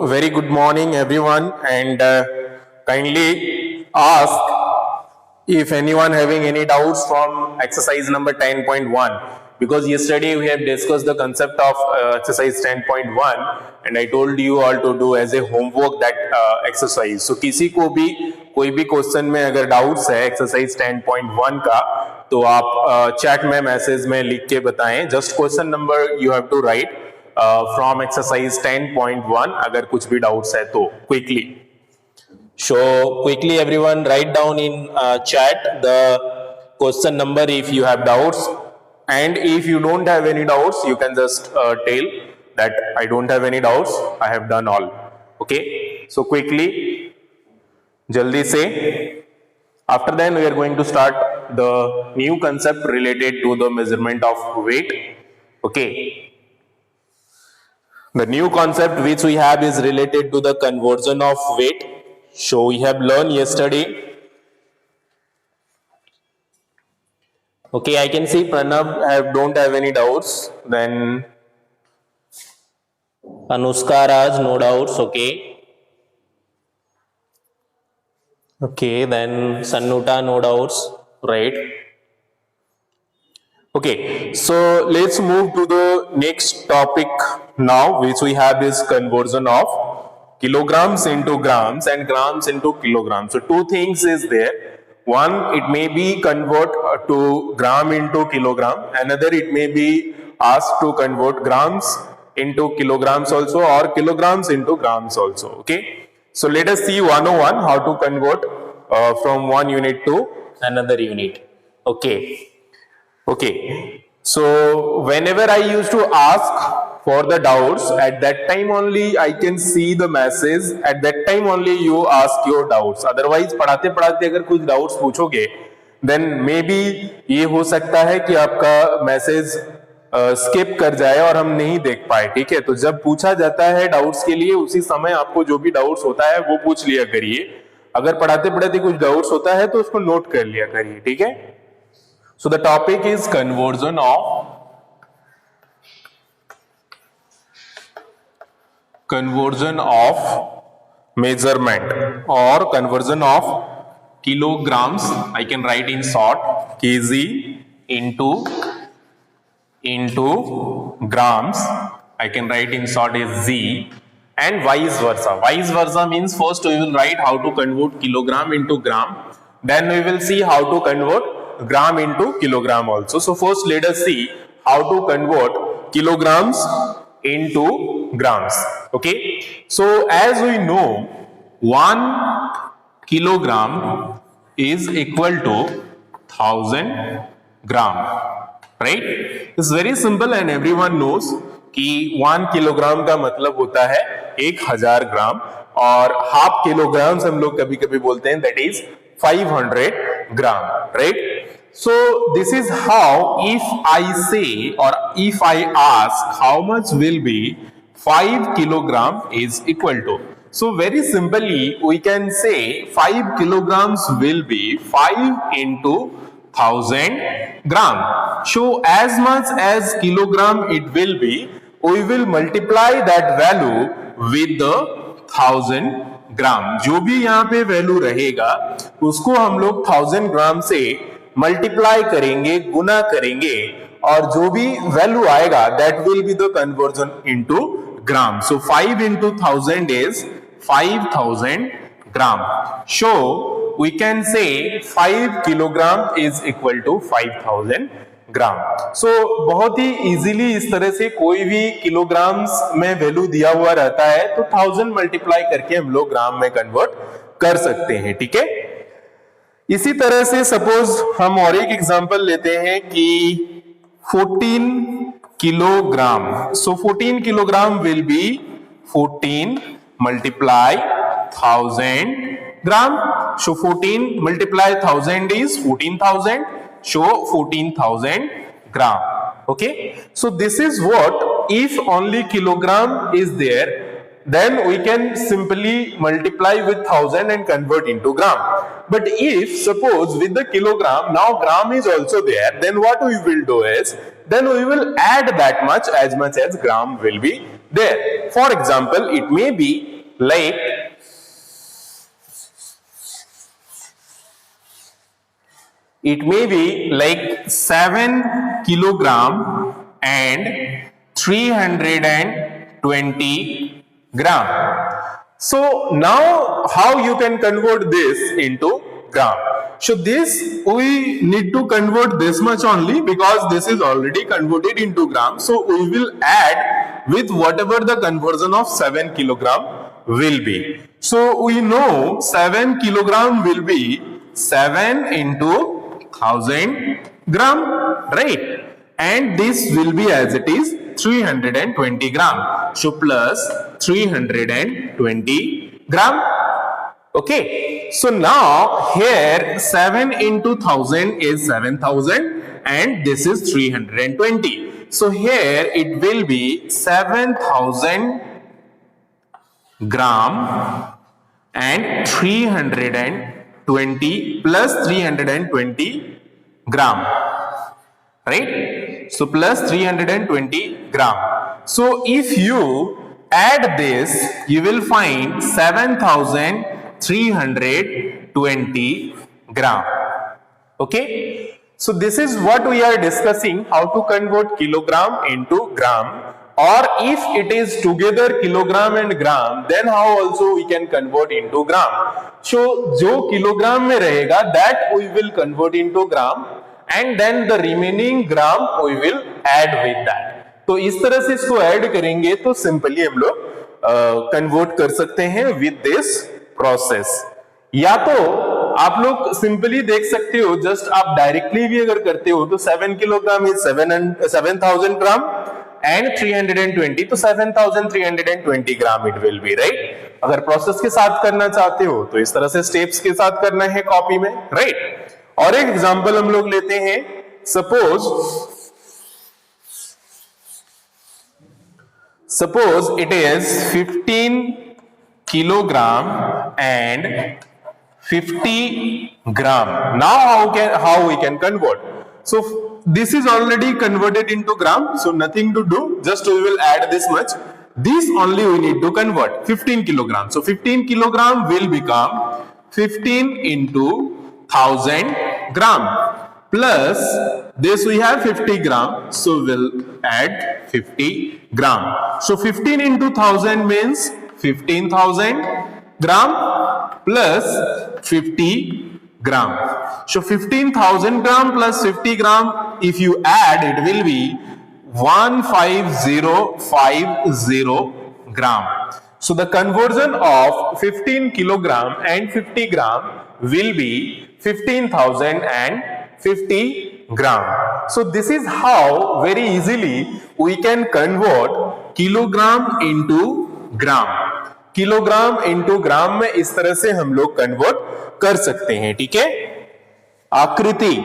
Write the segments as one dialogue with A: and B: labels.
A: very good morning, everyone, and kindly ask if anyone having any doubts from exercise number 10.1, because yesterday we have discussed the concept of exercise 10.1 and I told you all to do as a homework that exercise. So किसी को भी कोई भी question में अगर doubts है exercise 10.1 का तो आप चैट में मैसेज में लिख के बताएं. Just question number you have to write from exercise 10.1 अगर कुछ भी doubts है तो quickly. So quickly everyone write down in chat the question number if you have doubts, and if you don't have any doubts you can just tell that I don't have any doubts, I have done all. Okay, so quickly jaldi se. After then we are going to start the new concept related to the measurement of weight. Okay, the new concept which we have is related to the conversion of weight. So we have learned yesterday. Okay, I can see Pranav don't have any doubts. Then Anushka Raj, no doubts. Okay. Okay, then Sanuta, no doubts. Right. Okay, so let's move to the next topic now, which we have is conversion of kilograms into grams and grams into kilograms. So two things is there. One, it may be convert to gram into kilogram. Another, it may be asked to convert grams into kilograms also, or kilograms into grams also. Okay, so let us see 101 how to convert from one unit to another unit. Okay, so whenever I used to ask for the doubts, at that time only I can see the message, at that time only you ask your doubts. Otherwise पढ़ाते पढ़ाते अगर कुछ doubts पूछोगे then maybe ये हो सकता है कि आपका मैसेज स्किप कर जाए और हम नहीं देख पाए. ठीक है, तो जब पूछा जाता है डाउट्स के लिए उसी समय आपको जो भी डाउट्स होता है वो पूछ लिया करिए. अगर पढ़ाते पढ़ाते कुछ डाउट्स होता है तो उसको नोट कर लिया करिए. ठीक है, so the topic is conversion of measurement or conversion of kilograms. I can write in short kg into grams. I can write in short as z, and vice versa. Vice versa means first we will write how to convert kilogram into gram, then we will see how to convert gram into kilogram also. So first let us see how to convert kilograms into grams. Okay, so as we know 1 kilogram is equal to 1000 gram, right? It's very simple and everyone knows कि 1 kilogram का मतलब होता है 1000 ग्राम, और half kilogram हम लोग कभी कभी बोलते हैं that is 500 gram, right? So this is how if I say or if I ask how much will be 5 kilogram is equal to. So very simply we can say 5 kilograms will be 5 into 1000 gram. So as much as kilogram it will be, we will multiply that value with the 1000 ग्राम. जो भी यहाँ पे value रहेगा उसको हम लोग 1000 ग्राम से multiply करेंगे, गुना करेंगे, और जो भी वैल्यू आएगा that will be the conversion into gram. So 5 into 1000 is 5000 gram. So we can say 5 kilogram is equal to 5000 ग्राम. सो बहुत ही इजीली इस तरह से कोई भी किलोग्राम्स में वैल्यू दिया हुआ रहता है तो 1000 मल्टीप्लाई करके हम लोग ग्राम में कन्वर्ट कर सकते हैं. ठीक है, इसी तरह से सपोज हम और एक एग्जांपल लेते हैं कि 14 kilogram. So 14 kilogram will be 14 multiply 1000 gram. So 14 multiply 1000 is 14,000. So 14,000 gram. Okay, so this is what, if only kilogram is there then we can simply multiply with 1000 and convert into gram. But if suppose with the kilogram now gram is also there, then what we will do is then we will add that much as gram will be there. For example, it may be like it may be like 7 kilogram and 320 gram. So now how you can convert this into gram? So this we need to convert this much only because this is already converted into gram. So we will add with whatever the conversion of 7 kilogram will be. So we know 7 kilogram will be 7 into 1000 gram, right? And this will be as it is 320 gram. So plus 320 gram. Okay. So now here 7 into 1000 is 7000 and this is 320. So here it will be 7000 gram and 320 plus 320 gram, right? So plus 320 gram. So if you add this, you will find 7320 gram. Okay. So this is what we are discussing, how to convert kilogram into gram, or if it is together kilogram and gram, then how also we can convert into gram. So जो kilogram में रहेगा that we will convert into gram and then the remaining gram we will add with that. तो इस तरह से इसको add करेंगे तो सिंपली हम लोग कन्वर्ट कर सकते हैं विद दिस प्रोसेस. या तो आप लोग सिंपली देख सकते हो, जस्ट आप डायरेक्टली भी अगर करते हो तो 7 किलोग्राम इज 7000 ग्राम एंड 320 तो 7320 ग्राम इट विल बी, राइट. अगर प्रोसेस के साथ करना चाहते हो तो इस तरह से स्टेप्स के साथ करना है कॉपी में, राइट. और एक एग्जांपल हम लोग लेते हैं. Suppose it is 15 kilogram and 50 gram. Now how we can convert? So this is already converted into gram, so nothing to do, just we will add this much. This only we need to convert 15 kilogram. So 15 kilogram will become 15 into 1000 gram plus this we have 50 gram, so we'll add 50 gram. So 15 into 1000 means 15,000 gram plus 50 gram. So 15,000 gram plus 50 gram, if you add, it will be 15050 gram. So the conversion of 15 kilogram and 50 gram will be 15,050 gram. So this is how very easily we can convert kilogram into gram. Kilogram into gram में इस तरह से हम लोग convert कर सकते हैं, ठीक है. Akriti,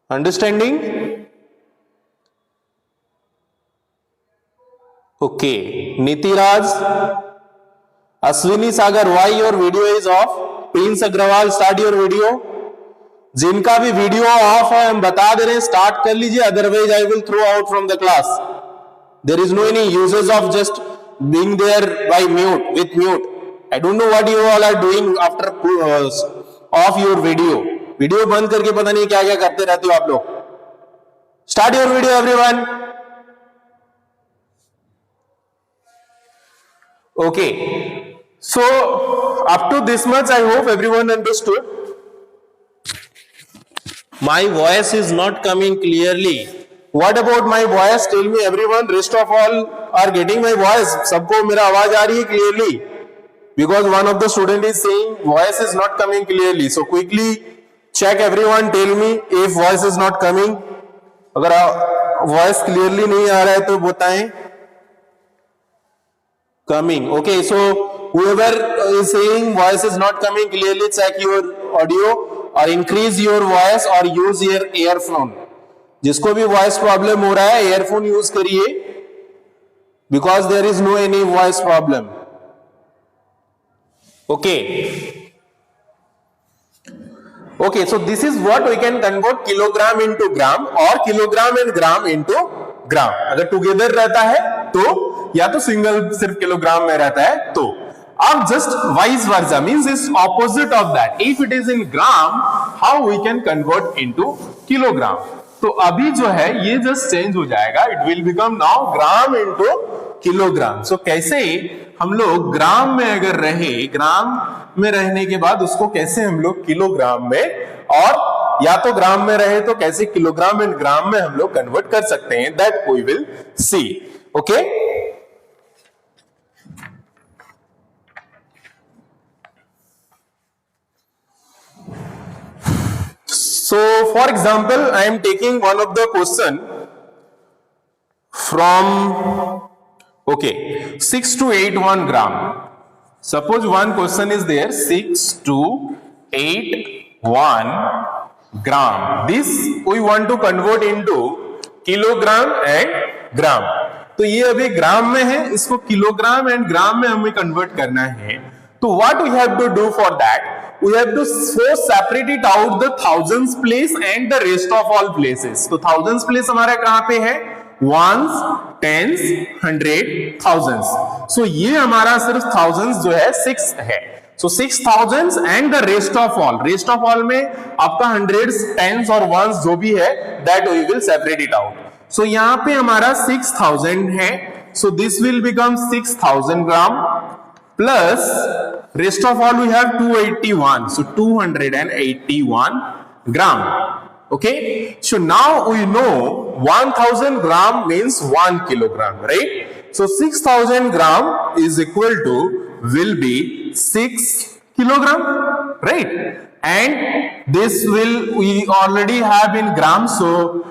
A: understanding. Okay. Nitiraj, Ashwini Sagar, why your video is off? Prince Agarwal, start your video. जिनका भी वीडियो ऑफ है हम बता दे रहे हैं, स्टार्ट कर लीजिए, otherwise I will throw out from the class. There is no any uses of just being there by mute, with mute. I don't know what you all are doing after off your video. Video बंद करके पता नहीं क्या क्या करते रहते हो आप लोग. Start your video everyone. Okay. So up to this much I hope everyone understood. My voice is not coming clearly. What about my voice? Tell me everyone. Rest of all are getting my voice. सबको मेरा आवाज आ रही है clearly? Because one of the student is saying voice is not coming clearly. So quickly check everyone. Tell me if voice is not coming. अगर voice clearly नहीं आ रहा है तो बताएं. Coming. Okay. So whoever is saying voice is not coming clearly, check your audio or increase your voice or use your earphone. जिसको भी voice problem हो रहा है एयरफोन यूज करिए, because there is no any voice problem. Okay. Okay. So this is what we can convert kilogram into gram और kilogram and gram into gram. अगर together रहता है तो, या तो सिंगल सिर्फ किलोग्राम में रहता है तो। अब just vice versa means is opposite of that, if it is in gram how we can convert into kilogram. तो अभी जो है ये जस्ट चेंज हो जाएगा, it will become now gram into kilogram. So कैसे हम लोग ग्राम में अगर रहे, ग्राम में रहने के बाद उसको कैसे हम लोग किलोग्राम में, और या तो ग्राम में रहे तो कैसे किलोग्राम एंड ग्राम में हम लोग कन्वर्ट कर सकते हैं, that we will see. Okay, so for example I am taking one of the question from 6 to 8 1 gram. Suppose one question is there, 6 to 8 1 gram. This we want to convert into kilogram and gram. तो ये अभी ग्राम में है, इसको kilogram and ग्राम में हमें convert करना है। तो what we have to do for that? We have to first separate it out the thousands place and the rest of all places. तो thousands place हमारा कहां पे है? ones, tens, hundred, thousands. So ये हमारा सिर्फ thousands जो है 6 है। So 6,000 and the rest of all. Rest of all में आपका hundreds, tens और ones जो भी है that we will separate it out. So यहाँ पे हमारा 6,000 है। So this will become 6,000 gram plus rest of all we have 281. So 281 gram. Okay, so now we know 1000 gram means 1 kilogram, right? So 6000 gram is equal to will be 6 kilogram, right? And this will we already have in grams, so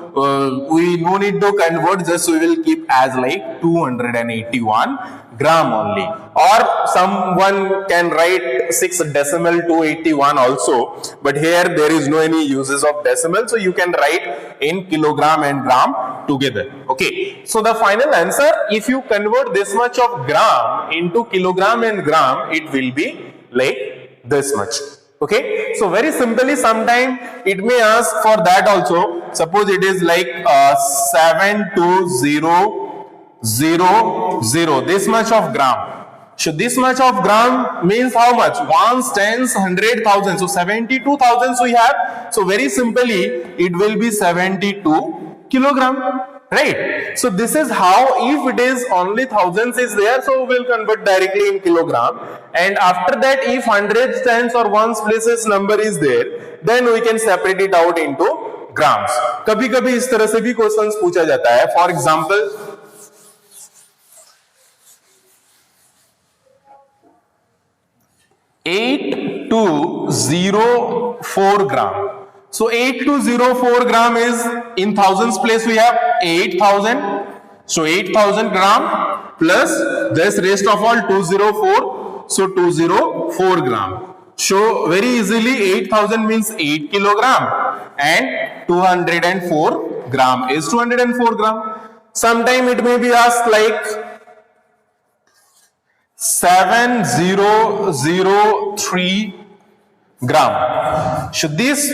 A: we no need to convert, just we will keep as like 281 gram only, or someone can write 6 decimal 281 also, but here there is no any uses of decimal, so you can write in kilogram and gram together. Okay, so the final answer, if you convert this much of gram into kilogram and gram, it will be like this much. Okay, so very simply sometime it may ask for that also. Suppose it is like 72000, this much of gram. So this much of gram means how much? Ones, tens, 100,000. So 72,000 we have. So very simply it will be 72 kilogram, right? So this is how, if it is only thousands is there, so we will convert directly in kilogram, and after that if hundreds, tens or ones places number is there, then we can separate it out into grams. कभी कभी इस तरह से भी questions पूछा जाता है। For example 8204 gram. So 8204 gram is in thousands place we have 8000. So 8000 gram plus this rest of all 204. So 204 gram. So very easily 8000 means 8 kilogram and 204 gram is 204 gram. Sometime it may be asked like 7003 gram. So this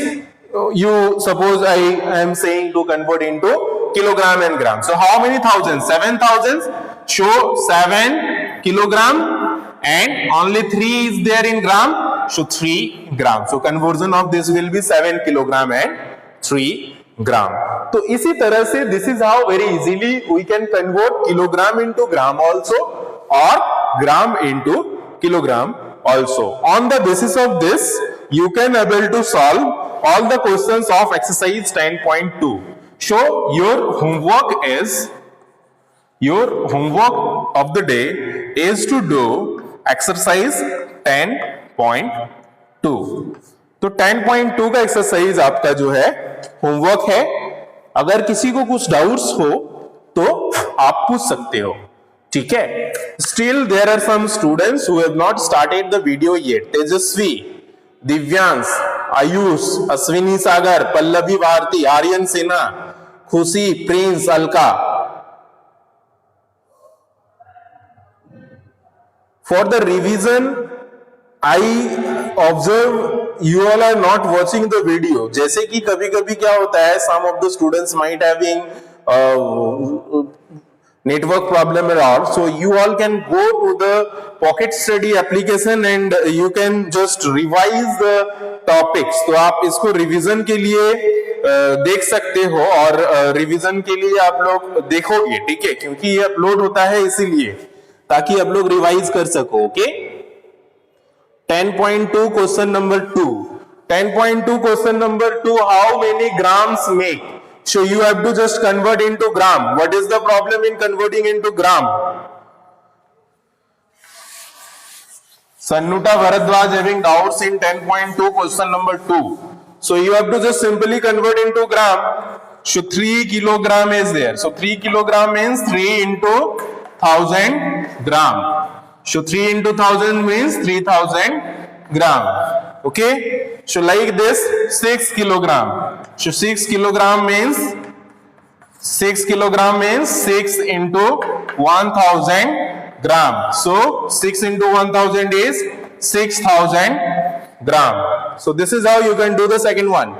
A: you suppose I am saying to convert into kilogram and gram. So how many thousands? 7,000. So 7 kilogram and only 3 is there in gram. So 3 gram. So conversion of this will be 7 kilogram and 3 gram. तो इसी तरह से this is how very easily we can convert kilogram into gram also or gram into kilogram also. On the basis of this, you can able to solve all the questions of exercise 10.2. So your homework of the day is to do exercise 10.2. तो 10.2 का exercise आपका जो है homework है। अगर किसी को कुछ डाउट्स हो तो आप पूछ सकते हो, ठीक है। Still there are some students who have not started the video yet. Tejasvi, Divyansh, Ayush, Aswini Sagar, Pallavi Bharti, Aryan Sinha, Khushi, Prince, Alka. For the revision, I observe you all are not watching the video. जैसे कि कभी कभी क्या होता है, some of the students might having network problem at all. So you all can go to the Pocket Study application and you can just revise the topics. तो आप इसको रिवीजन के लिए देख सकते हो और रिवीजन के लिए आप लोग देखोगे, ठीक है, क्योंकि ये अपलोड होता है इसीलिए ताकि आप लोग रिवाइज कर सको. Okay. 10.2 question number 2. 10.2 question number 2, how many grams make? So you have to just convert into gram. What is the problem in converting into gram? Sannuta Bharadwaj having doubts in 10.2 question number 2. So you have to just simply convert into gram. So 3 kilogram is there. So 3 kilogram means 3 into 1000 gram. So 3 into 1000 means 3000 gram. Okay. So like this 6 kilogram. So 6 kilogram means 6 into 1000 gram. So 6 into 1000 is 6000 gram. So this is how you can do the second one.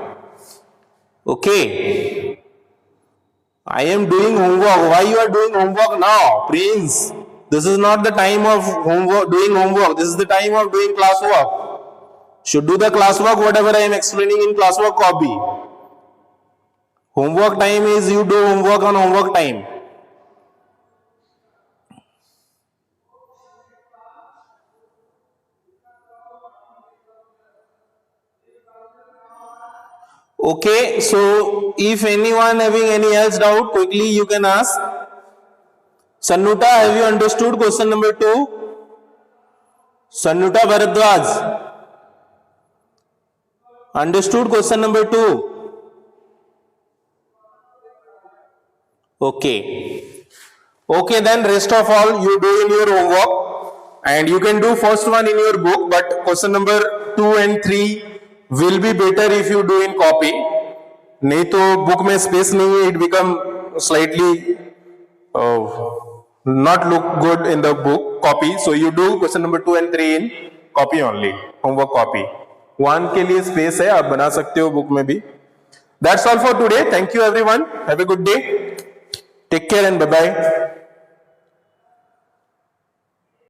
A: Okay. I am doing homework. Why you are doing homework now, Prince? This is not the time of doing homework. This is the time of doing classwork. Should do the classwork, whatever I am explaining in classwork copy. Homework time is you do homework on homework time. Okay, so if anyone having any else doubt, quickly you can ask. Sannuta, have you understood question number 2? Sannuta Bharadwaj. Understood question number 2? Okay. Okay, then rest of all you do in your homework and you can do first one in your book, but question number 2 and 3 will be better if you do in copy. नहीं तो book में space नहीं है, it become slightly not look good in the book copy. So you do question number 2 and 3 in copy only, homework copy. 1 के लिए space है, आप बना सकते हो book में भी. That's all for today. Thank you everyone. Have a good day. Take care and bye bye.